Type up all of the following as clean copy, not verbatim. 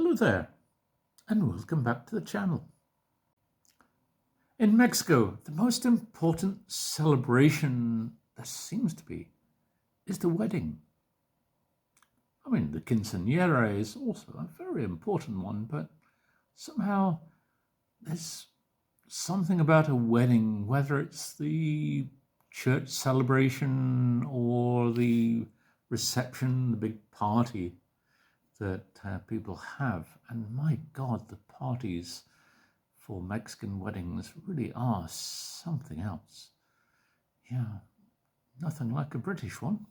Hello there, and welcome back to the channel. In Mexico, the most important celebration there seems to be is the wedding. I mean, the quinceañera is also a very important one, but somehow there's something about a wedding, whether it's the church celebration or the reception, the big party that people have. And my God, the parties for Mexican weddings really are something else. Yeah, nothing like a British one.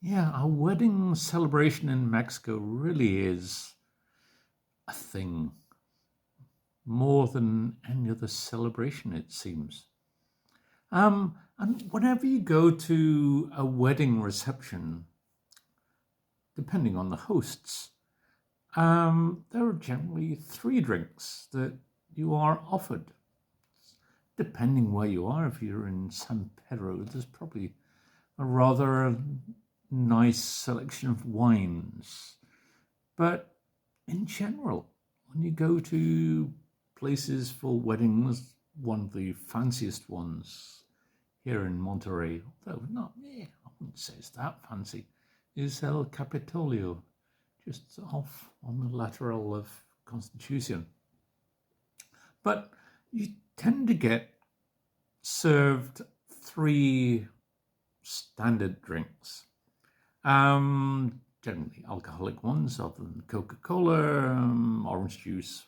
Yeah, our wedding celebration in Mexico really is a thing, more than any other celebration, it seems. And whenever you go to a wedding reception, depending on the hosts, there are generally 3 drinks that you are offered. Depending where you are, if you're in San Pedro, there's probably a rather nice selection of wines. But in general, when you go to places for weddings, one of the fanciest ones here in Monterrey, although I wouldn't say it's that fancy, is El Capitolio, just off on the lateral of Constitution. But you tend to get served 3 standard drinks. Generally alcoholic ones other than Coca-Cola, orange juice,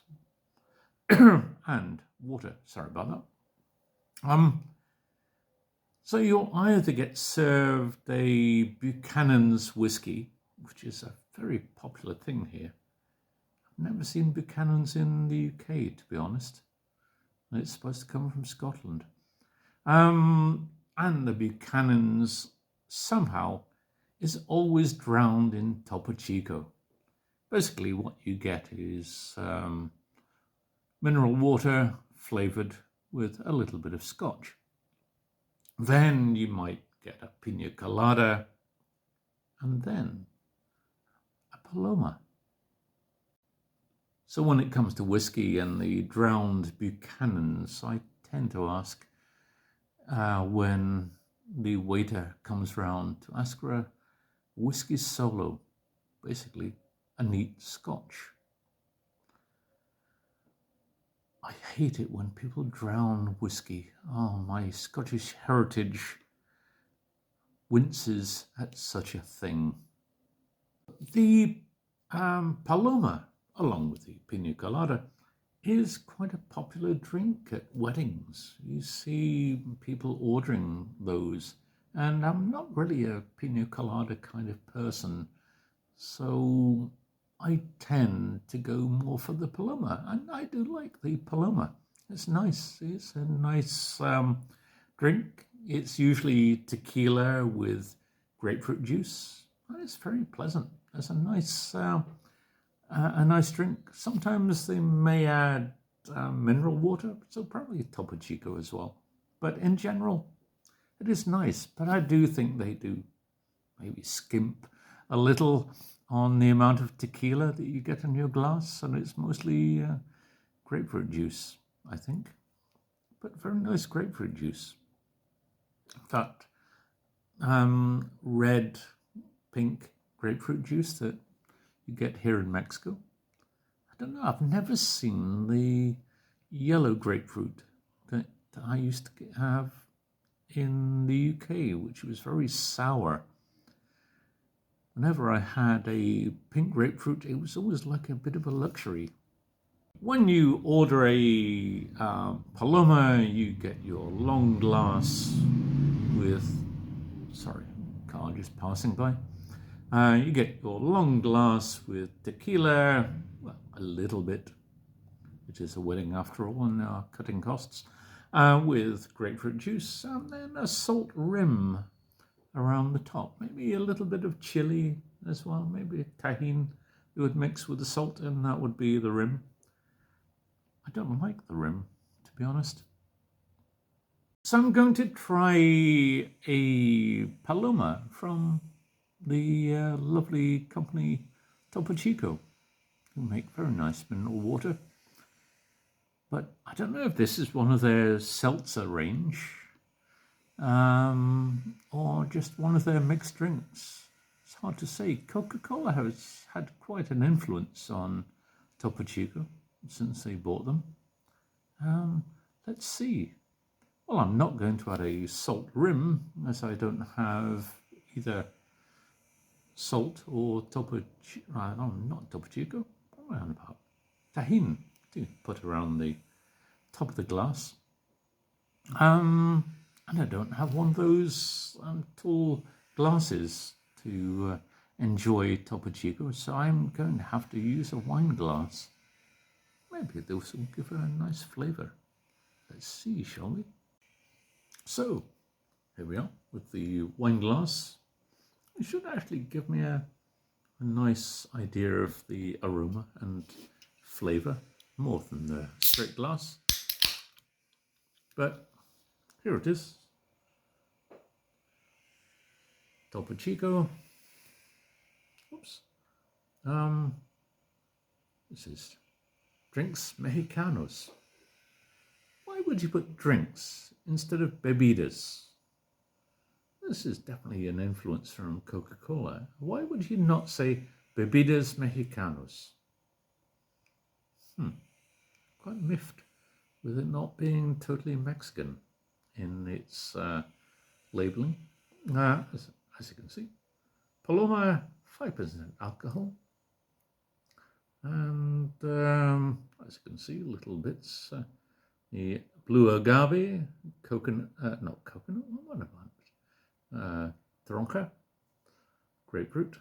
and water. Sorry about that. So you'll either get served a Buchanan's whiskey, which is a very popular thing here. I've never seen Buchanan's in the UK, to be honest. It's supposed to come from Scotland. And the Buchanan's somehow is always drowned in Topo Chico. Basically what you get is mineral water flavoured with a little bit of scotch. Then you might get a pina colada, and then a Paloma. So when it comes to whiskey and the drowned Buchanan's, I tend to ask when the waiter comes round to ask for a whiskey solo, basically a neat scotch. I hate it when people drown whiskey. Oh, my Scottish heritage winces at such a thing. The Paloma, along with the pina colada, is quite a popular drink at weddings. You see people ordering those, and I'm not really a pina colada kind of person, so I tend to go more for the Paloma, and I do like the Paloma. It's nice. It's a nice drink. It's usually tequila with grapefruit juice, and it's very pleasant. It's a nice drink. Sometimes they may add mineral water, so probably Topo Chico as well. But in general, it is nice. But I do think they do maybe skimp a little on the amount of tequila that you get in your glass, and it's mostly grapefruit juice, I think. But very nice grapefruit juice. In fact, red, pink grapefruit juice that you get here in Mexico. I don't know, I've never seen the yellow grapefruit that I used to have in the UK, which was very sour. Whenever I had a pink grapefruit, it was always like a bit of a luxury. When you order a Paloma, you get your long glass with, sorry, car just passing by. You get your long glass with tequila, well, a little bit, which is a wedding after all, and our cutting costs, with grapefruit juice, and then a salt rim around the top. Maybe a little bit of chili as well, maybe a tahine you would mix with the salt, and that would be the rim. I don't like the rim, to be honest. So I'm going to try a Paloma from the lovely company Topo Chico, who make very nice mineral water. But I don't know if this is one of their seltzer range or just one of their mixed drinks. It's hard to say. Coca-Cola has had quite an influence on Topo Chico since they bought them. Let's see. Well, I'm not going to add a salt rim as I don't have either salt or Topo Chico. No, not Topo Chico. What am I on about? Tahini to put around the top of the glass. And I don't have one of those tall glasses to enjoy Topo Chico, so I'm going to have to use a wine glass. Maybe this will give it a nice flavour. Let's see, shall we? So, here we are with the wine glass. It should actually give me a nice idea of the aroma and flavour, more than the straight glass. But here it is. Topo Chico. Oops. This is drinks mexicanos. Why would you put drinks instead of bebidas? This is definitely an influence from Coca-Cola. Why would you not say bebidas mexicanos? Quite miffed with it not being totally Mexican in its labeling. As you can see, Paloma 5% alcohol, and as you can see, little bits. The blue agave, coconut, not coconut, what about it? Tronca, grapefruit,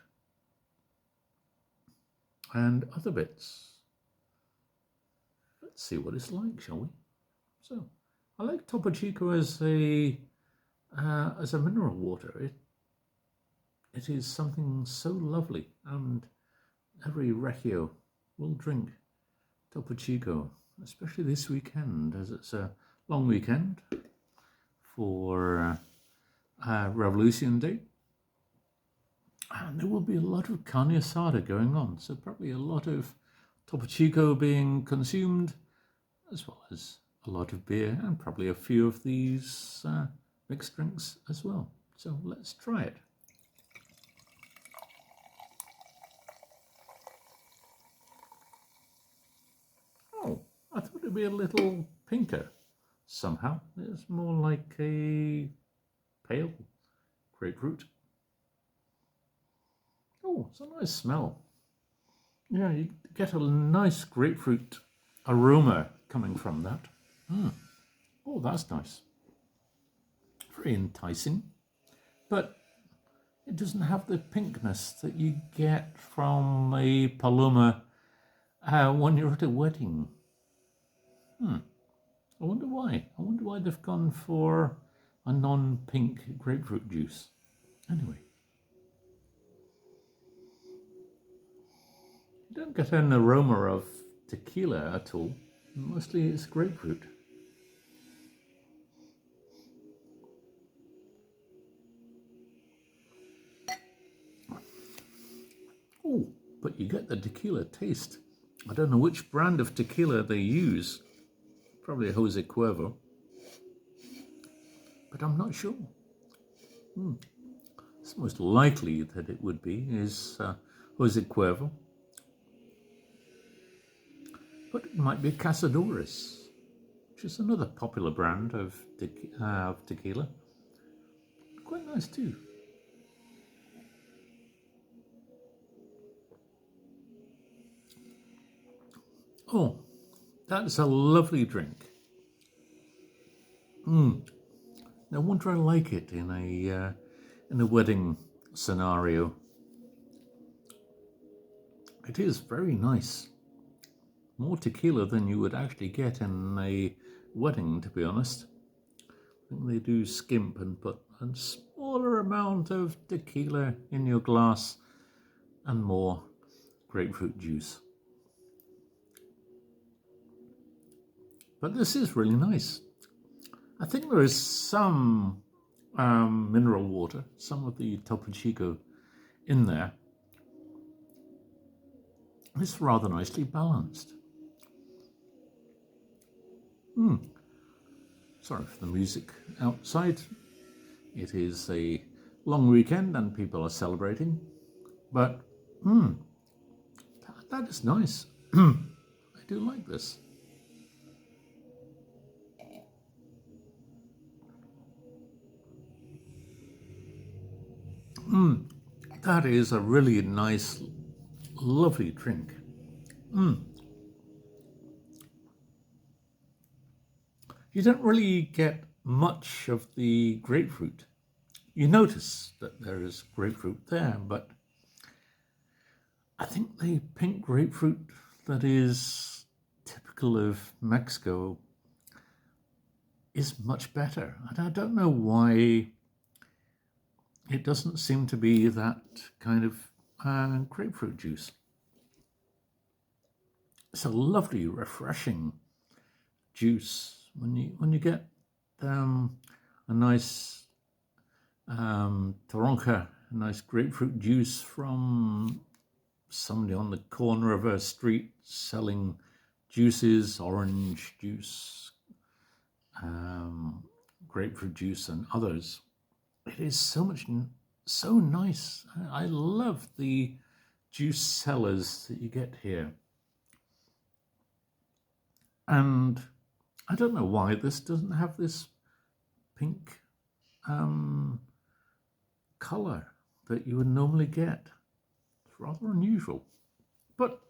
and other bits. Let's see what it's like, shall we? So, I like Topo Chico as a mineral water. It is something so lovely, and every Recchio will drink Topo Chico, especially this weekend, as it's a long weekend for Revolution Day. And there will be a lot of carne asada going on, so probably a lot of Topo Chico being consumed, as well as a lot of beer and probably a few of these mixed drinks as well. So let's try it. Oh, I thought it'd be a little pinker somehow. It's more like a pale grapefruit. Oh, it's a nice smell. Yeah, you get a nice grapefruit aroma coming from that. Oh, that's nice. Very enticing. But it doesn't have the pinkness that you get from a Paloma when you're at a wedding. I wonder why. I wonder why they've gone for a non-pink grapefruit juice. Anyway. You don't get an aroma of tequila at all. Mostly it's grapefruit. Oh, but you get the tequila taste. I don't know which brand of tequila they use. Probably a Jose Cuervo. But I'm not sure. It's most likely that it would be is Jose Cuervo. But it might be Cazadores, which is another popular brand of tequila. Quite nice too. Oh, that's a lovely drink. No wonder I like it in a wedding scenario. It is very nice. More tequila than you would actually get in a wedding, to be honest. I think they do skimp and put a smaller amount of tequila in your glass and more grapefruit juice. But this is really nice. I think there is some mineral water, some of the Topo Chico in there. It's rather nicely balanced. Sorry for the music outside. It is a long weekend and people are celebrating, but that is nice. I do like this. That is a really nice, lovely drink. You don't really get much of the grapefruit. You notice that there is grapefruit there, but I think the pink grapefruit that is typical of Mexico is much better. And I don't know why it doesn't seem to be that kind of grapefruit juice. It's a lovely, refreshing juice when you get a nice toronja, a nice grapefruit juice from somebody on the corner of a street selling juices, orange juice, grapefruit juice, and others. It is so nice. I love the juice sellers that you get here. And I don't know why this doesn't have this pink color that you would normally get. It's rather unusual. But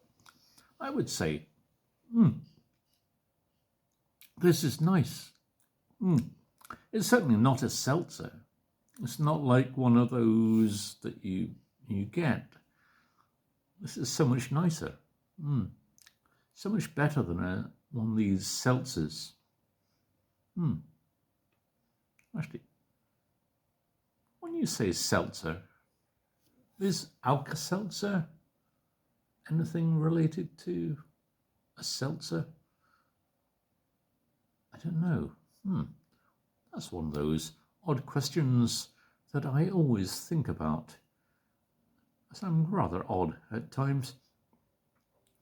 I would say, this is nice. It's certainly not a seltzer. It's not like one of those that you get. This is so much nicer. So much better than one of these seltzers. Actually, when you say seltzer, is Alka-Seltzer anything related to a seltzer? I don't know. That's one of those odd questions that I always think about. I'm rather odd at times.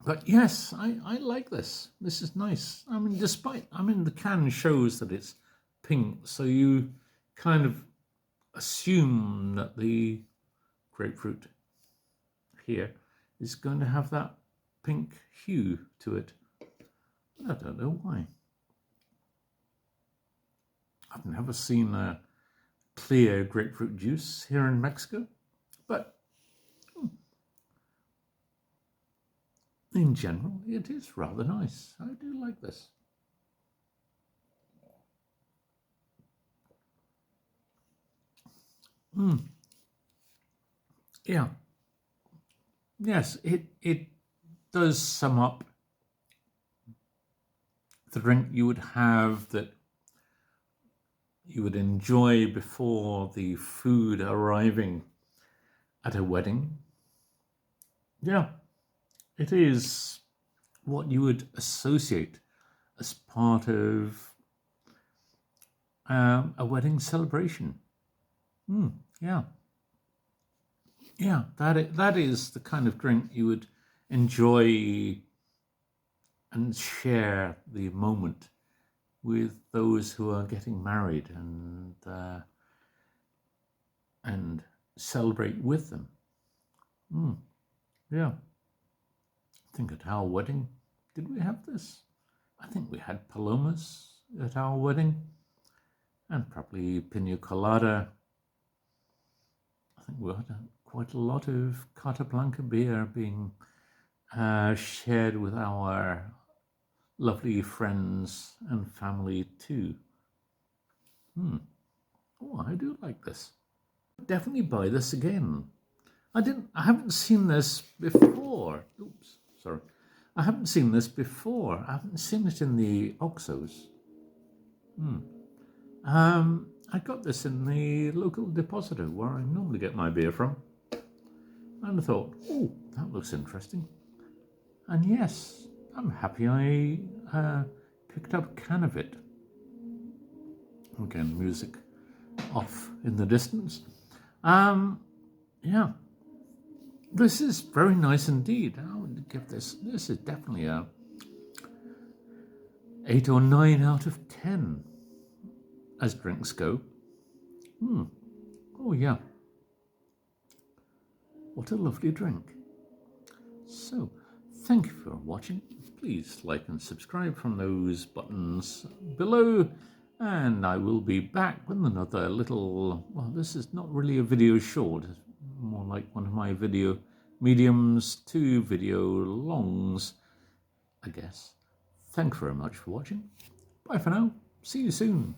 But yes, I like this. This is nice. I mean, the can shows that it's pink, so you kind of assume that the grapefruit here is going to have that pink hue to it. I don't know why. I've never seen a clear grapefruit juice here in Mexico, but in general, it is rather nice. I do like this. Yeah. Yes, it does sum up the drink you would have that you would enjoy before the food arriving at a wedding. Yeah, it is what you would associate as part of a wedding celebration. Yeah. Yeah, that is the kind of drink you would enjoy and share the moment with those who are getting married and celebrate with them. Yeah. I think at our wedding, did we have this? I think we had Palomas at our wedding, and probably Pina Colada. I think we had quite a lot of Carta Blanca beer being shared with our lovely friends and family too. Oh, I do like this. Definitely buy this again. I haven't seen this before. Oops, sorry. I haven't seen this before. I haven't seen it in the Oxos. I got this in the local depositor where I normally get my beer from. And I thought, oh, that looks interesting. And yes, I'm happy I picked up a can of it. Again, music off in the distance. Yeah, this is very nice indeed. give this is definitely a 8 or 9 out of 10 as drinks go. Oh yeah, what a lovely drink. So thank you for watching. Please like and subscribe from those buttons below, and I will be back with another little, well, this is not really a video short, it's more like one of my video mediums to video longs, I guess. Thanks very much for watching. Bye for now. See you soon.